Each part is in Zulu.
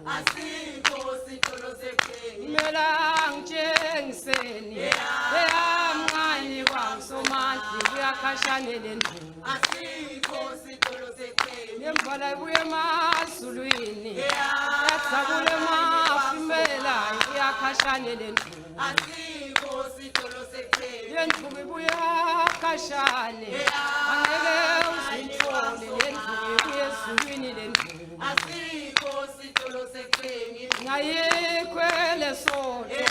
asikho sitolo seqhengi kumele ngitshengiseni eyamncane kwangisomandla kuyakhashanele endlini asikho sitolo seqhengi nembala ibuye emazulwini yathakule emafimela kuyakhashanele endlini asikho sitolo seqhengi yendlubu ibuye yakhashane angeke uzithole lendlubu ibuye ezulwini lendlubu asikho sitolo seqhengi ngayikhwele sonto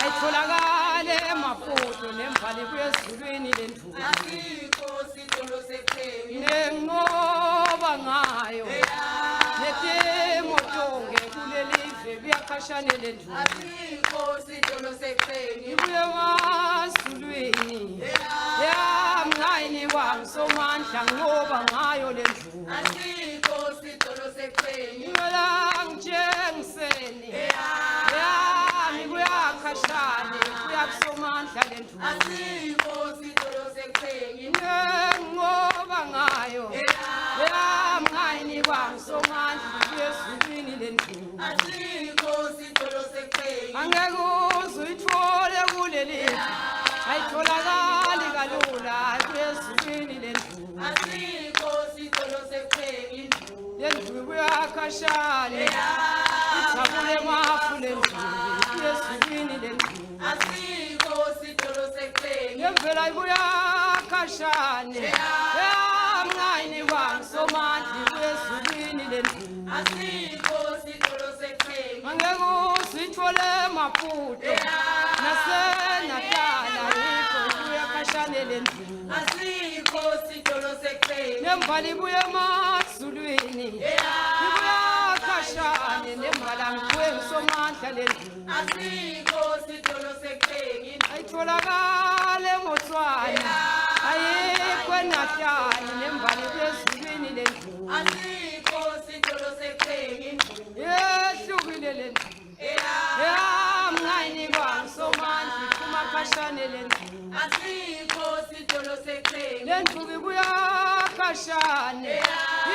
ayitholakale emafoto nembala ibuye ezulwini lendlubu asikho sitolo seqhengi nengoba ngayo netimotonge kulelive kuyakhashane lendlubu asikho sitolo seqhengi ibuye emazulwini yamncane kwangisomandla ngoba ngayo lendlubu asikho sitolo seqhengi kumele ngitshengiseni yami kuyakhashane kuyakusomandla lendlubu asikho sitolo seqhengi ngoba ngayo yamncane kwangisomandla kuyezulwini lendlubu asikho sitolo seqhengi angeke uze uyithole kulelive ayitholakali kalula kuyezulwini lendlubu asikho sitolo seqhengi lendlubu kuyakhashane ithabule emafu lendlubu kuyezulwini lendlubu asikho sitolo seqhengi yemvela ibuyakhashane yamncane kwangisomandla kuyezulwini lendlubu asikho sitolo seqhengi angeke uzithole emaputo nasenatala yikho kuyakhashane lendlubu asikho sitolo seqhengi nembala ibuye emazulwini ibuyakhashane nembala ngibuye ngisomandla lendlubu asikho sitolo seqhengi ayitholakale eMotswana ayikho eNatali nembala ibuye ezulwini lendlubu asikho sitolo seqhengi yehlukile lendlubu yamncane kwangisomandla kumakhashane lendlubu asikho sitolo seqhengi lendlubu ibuyakhashane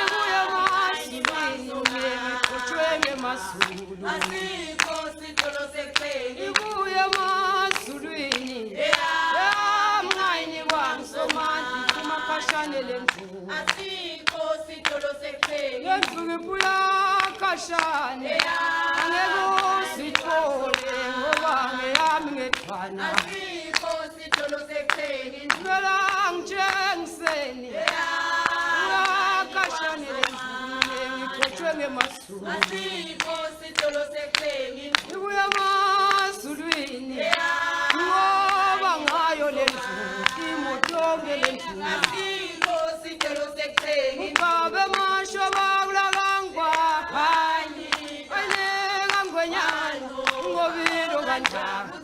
ibuye emazulwini ngikhutshwe ngemazulu asikho sitolo seqhengi ibuye emazulwini yamncane kwangisomandla kumakhashane lendlubu asikho sitolo seqhengi lendlubu ibuyakhashane angeke uzithole ngoba ngeyami ngedwana asikho sitolo seqhengi kumele ngitshengiseni uyakhashane lendlubu ngikhutshwe ngemazulu asikho sitolo seqhengi ibuye emazulwini ngoba ngayo lendlubu imotonge lendlubu asikho sitolo seqhengi ubabe masho bawulakangwa Bani ayineka ngwenyana ngobilo kanjani